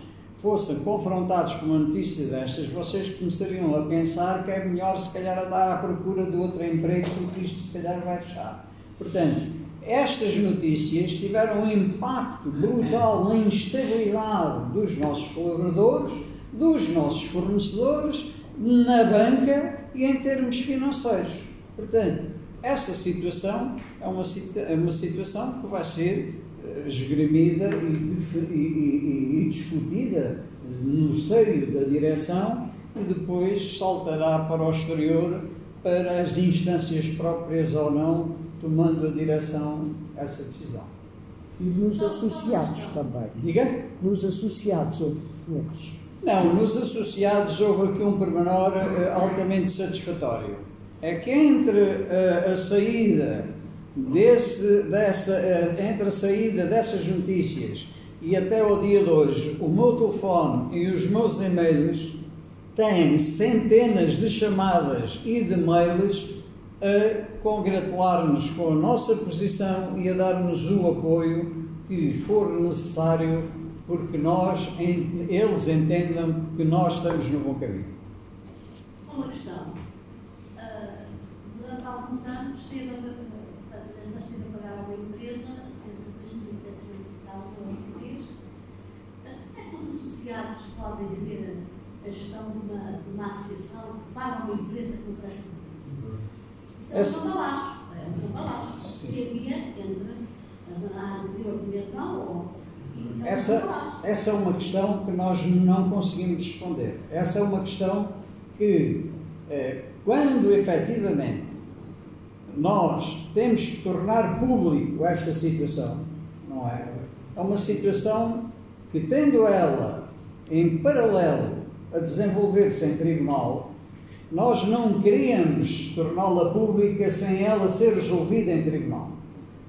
fossem confrontados com uma notícia destas, vocês começariam a pensar que é melhor, se calhar, andar à procura de outro emprego, porque isto, se calhar, vai fechar. Portanto, estas notícias tiveram um impacto brutal na instabilidade dos nossos colaboradores, dos nossos fornecedores, na banca e em termos financeiros. Portanto, essa situação é uma situação que vai ser esgrimida e discutida no seio da direção e depois saltará para o exterior, para as instâncias próprias ou não, tomando a direção essa decisão. E nos associados também. Diga? Nos associados houve reforços. Não, nos associados houve aqui um pormenor altamente satisfatório. É que entre a saída entre a saída dessas notícias e até ao dia de hoje, o meu telefone e os meus e-mails têm centenas de chamadas e de mails a congratular-nos com a nossa posição e a dar-nos o apoio que for necessário, porque eles entendam que nós estamos no bom caminho. Uma questão. Durante alguns anos esteve a pagar a uma empresa cerca de 2.700 e tal euros por mês. Como é que os associados podem ter a gestão de uma associação que paga uma empresa que não presta serviço? Isto é um cambalacho. Que havia entre a anterior direção Essa é uma questão que nós não conseguimos responder. Essa é uma questão que, quando efetivamente nós temos que tornar público esta situação, não é? É uma situação que, tendo ela em paralelo a desenvolver-se em tribunal, nós não queríamos torná-la pública sem ela ser resolvida em tribunal.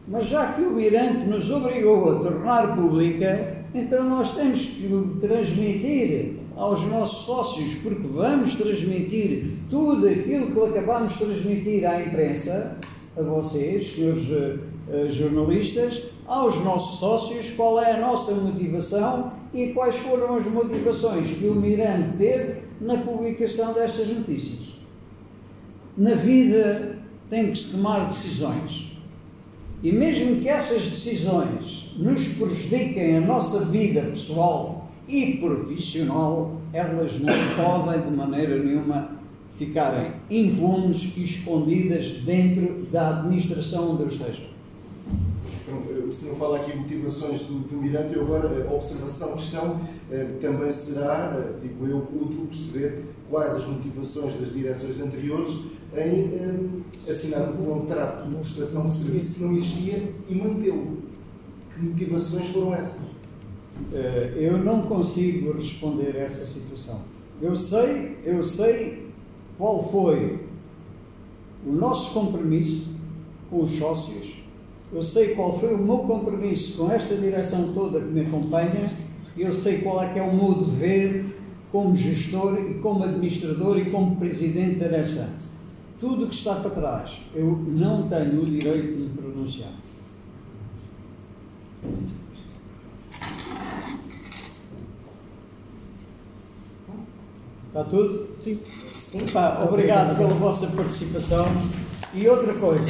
Mas já que o Mirante nos obrigou a tornar pública, então nós temos que transmitir aos nossos sócios, porque vamos transmitir tudo aquilo que acabamos de transmitir à imprensa, a vocês, senhores jornalistas, aos nossos sócios, qual é a nossa motivação e quais foram as motivações que o Mirante teve na publicação destas notícias. Na vida tem que se tomar decisões. E mesmo que essas decisões nos prejudiquem a nossa vida pessoal e profissional, elas não podem de maneira nenhuma ficarem impunes e escondidas dentro da administração onde eu esteja. O senhor fala aqui motivações do Mirante, e agora a observação, questão, também será, digo eu, útil perceber quais as motivações das direções anteriores em assinar um contrato de prestação de serviço que não existia e mantê-lo. Que motivações foram essas? Eu não consigo responder a essa situação. Eu sei qual foi o nosso compromisso com os sócios, eu sei qual foi o meu compromisso com esta direção toda que me acompanha, e eu sei qual é que é o meu dever como gestor e como administrador e como presidente da direção. Tudo o que está para trás, eu não tenho o direito de me pronunciar. Está tudo? Sim. Obrigado pela vossa participação. E outra coisa,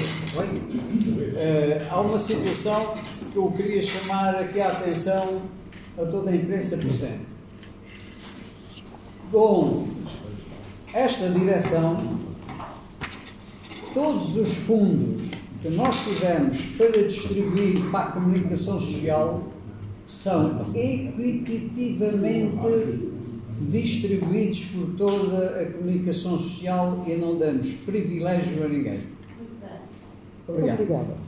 há uma situação que eu queria chamar aqui a atenção a toda a imprensa presente. Com esta direção, todos os fundos que nós tivemos para distribuir para a comunicação social são equitativamente distribuídos por toda a comunicação social e não damos privilégio a ninguém. Obrigado. Obrigada.